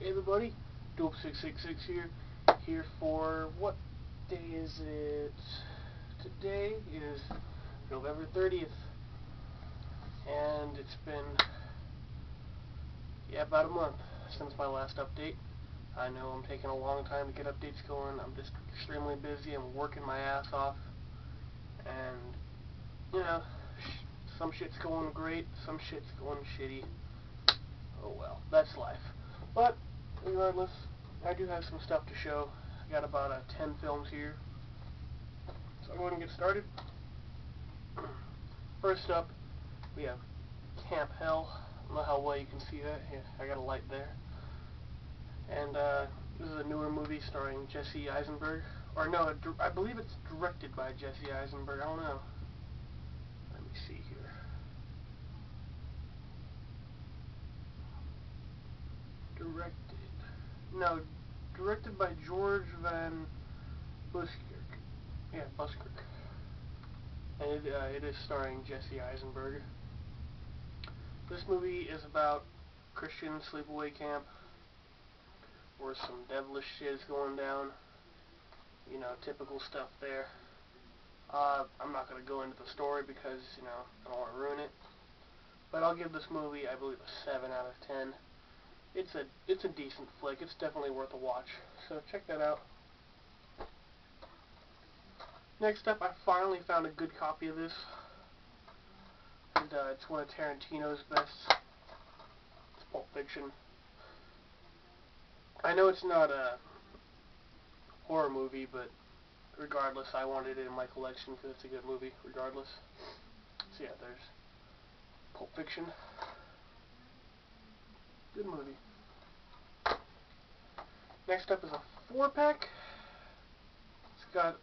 Hey everybody, Dope666 here for, what day is it? Today is November 30th, and it's been, about a month since my last update. I know I'm taking a long time to get updates going. I'm just extremely busy. I'm working my ass off, and, some shit's going great, some shit's going shitty. Oh well, that's life. But regardless, I do have some stuff to show. I got about 10 films here. So I'm going to get started. First up, we have Camp Hell. I don't know how well you can see that. Here, I got a light there. And this is a newer movie starring Jesse Eisenberg. Or no, I believe it's directed by Jesse Eisenberg. I don't know. Let me see here. Directed by George Van Buskirk. Yeah, Buskirk. And it is starring Jesse Eisenberg. This movie is about Christian sleepaway camp where some devilish shit is going down. You know, typical stuff there. I'm not going to go into the story because, I don't want to ruin it. But I'll give this movie, I believe, a 7 out of 10. It's a decent flick. It's definitely worth a watch. So check that out. Next up, I finally found a good copy of this. And it's one of Tarantino's best. It's Pulp Fiction. I know it's not a horror movie, but regardless, I wanted it in my collection because it's a good movie, regardless. So yeah, there's Pulp Fiction. Good movie. Next up is a 4-pack. It's got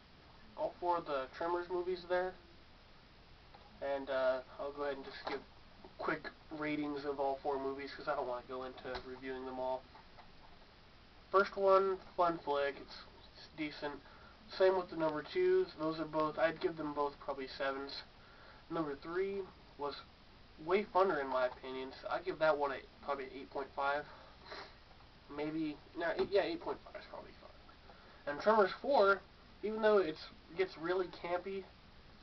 all 4 of the Tremors movies there. And I'll go ahead and just give quick ratings of all 4 movies because I don't want to go into reviewing them all. First one, fun flick. It's decent. Same with the number 2s. Those are both, I'd give them both probably 7s. Number 3 was way funner in my opinion. So I give that one probably 8.5. Maybe, no, yeah, 8.5 is probably fine. And Tremors 4, even though it gets really campy,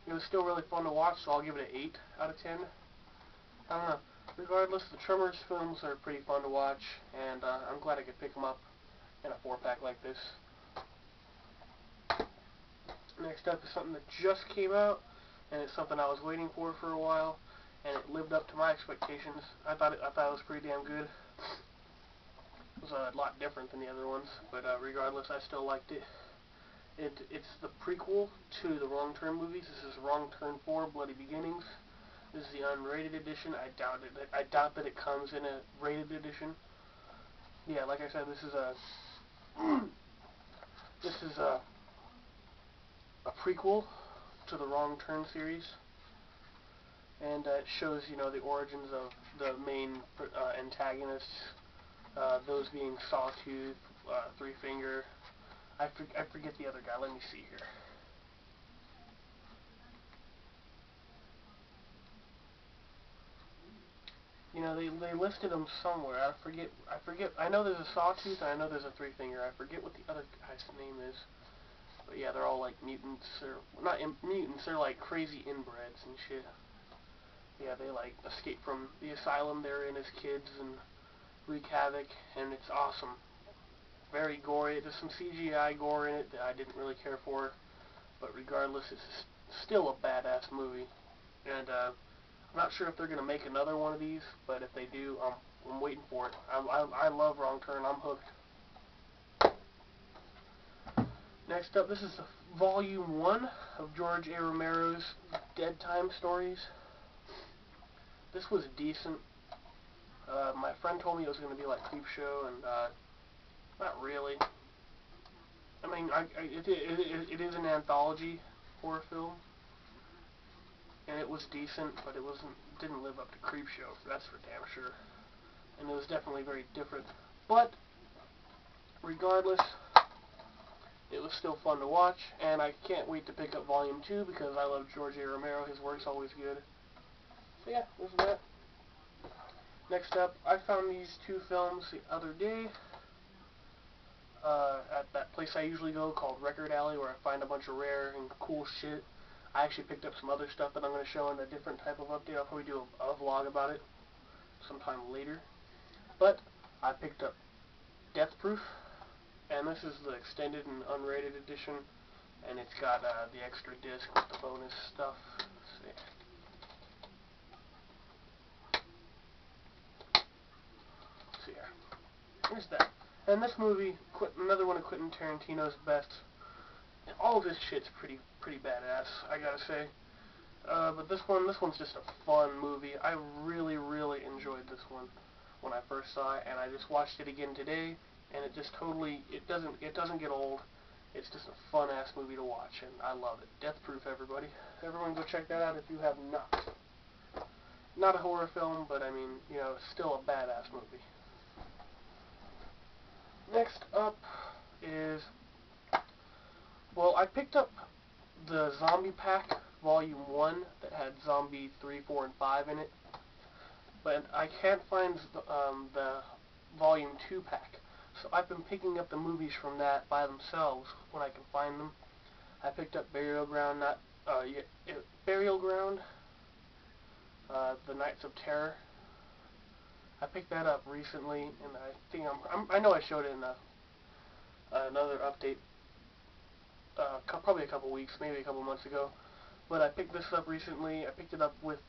it was still really fun to watch, so I'll give it an 8 out of 10. I don't know. Regardless, the Tremors films are pretty fun to watch, and I'm glad I could pick them up in a 4-pack like this. Next up is something that just came out, and it's something I was waiting for a while, and it lived up to my expectations. I thought it was pretty damn good. It was a lot different than the other ones, but regardless, I still liked it. It's the prequel to the Wrong Turn movies. This is Wrong Turn 4, Bloody Beginnings. This is the unrated edition. I doubt that it comes in a rated edition. Yeah, like I said, this is a prequel to the Wrong Turn series, and it shows the origins of the main antagonists. Those being Sawtooth, Three Finger. I forget the other guy. Let me see here. They listed them somewhere. I forget. I know there's a Sawtooth, and I know there's a Three Finger. I forget what the other guy's name is. But yeah, they're all like mutants, or not mutants. They're like crazy inbreds and shit. Yeah, they like escape from the asylum they're in as kids and wreak havoc, and it's awesome. Very gory. There's some CGI gore in it that I didn't really care for, but regardless, it's still a badass movie. And I'm not sure if they're gonna make another one of these, but if they do, I'm waiting for it. I love Wrong Turn. I'm hooked. Next up, this is Volume 1 of George A. Romero's Dead Time Stories. This was decent. My friend told me it was going to be like Creepshow, and not really. I mean, it is an anthology horror film, and it was decent, but it didn't live up to Creepshow. That's for damn sure. And it was definitely very different. But regardless, it was still fun to watch, and I can't wait to pick up Volume 2 because I love George A. Romero. His work's always good. So yeah, there's that. Next up, I found these 2 films the other day. at that place I usually go called Record Alley, where I find a bunch of rare and cool shit. I actually picked up some other stuff that I'm going to show in a different type of update. I'll probably do a vlog about it sometime later. But I picked up Death Proof, and this is the extended and unrated edition, and it's got the extra disc with the bonus stuff. Let's see. So yeah, here's that. And this movie, another one of Quentin Tarantino's best. All of his shit's pretty badass, I gotta say. But this one's just a fun movie. I really enjoyed this one when I first saw it, and I just watched it again today, and it just totally, it doesn't get old. It's just a fun ass movie to watch, and I love it. Death Proof, everybody. Everyone go check that out if you have not. Not a horror film, but I mean, you know, still a badass movie. Next up is, well, I picked up the Zombie Pack Volume 1 that had Zombie 3, 4, and 5 in it, but I can't find the Volume 2 pack. So I've been picking up the movies from that by themselves when I can find them. I picked up Burial Ground, The Nights of Terror. I picked that up recently, and I think I know I showed it in another update, probably a couple weeks, maybe a couple months ago. But I picked this up recently. I picked it up with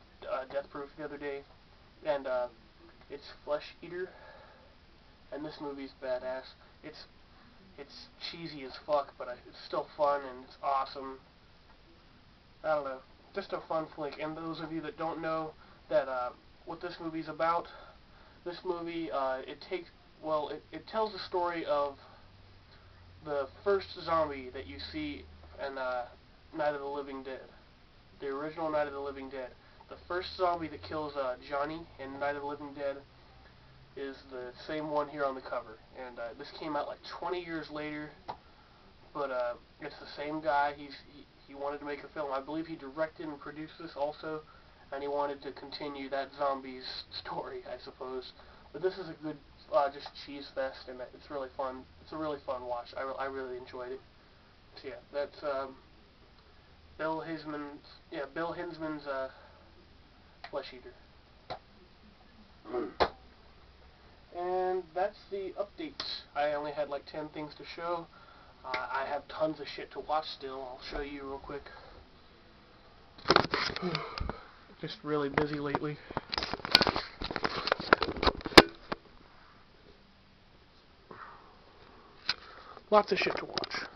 Death Proof the other day, and it's Flesh Eater, and this movie's badass. It's cheesy as fuck, but it's still fun and it's awesome. I don't know, just a fun flick. And those of you that don't know that what this movie's about, this movie it tells the story of the first zombie that you see in Night of the Living Dead, the original Night of the Living Dead. The first zombie that kills Johnny in Night of the Living Dead is the same one here on the cover, and this came out like 20 years later, but it's the same guy. He wanted to make a film. I believe he directed and produced this also, and he wanted to continue that zombie's story, I suppose. But this is a good just cheese fest, and it's really fun. It's a really fun watch. I really enjoyed it. So yeah, that's Bill Hinsman's Flesh Eater. And that's the updates. I only had like 10 things to show. I have tons of shit to watch still. I'll show you real quick. Just really busy lately. Lots of shit to watch.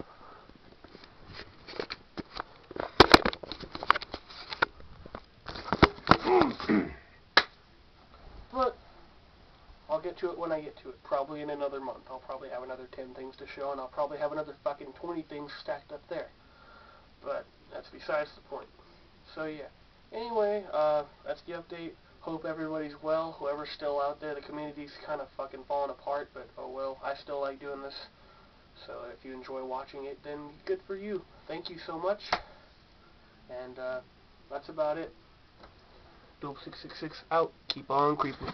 But I'll get to it when I get to it. Probably in another month. I'll probably have another 10 things to show, and I'll probably have another fucking 20 things stacked up there. But that's besides the point. So yeah. Anyway, that's the update. Hope everybody's well. Whoever's still out there, the community's kind of fucking falling apart, but oh well. I still like doing this. So if you enjoy watching it, then good for you. Thank you so much. And that's about it. Dope666 out. Keep on creeping.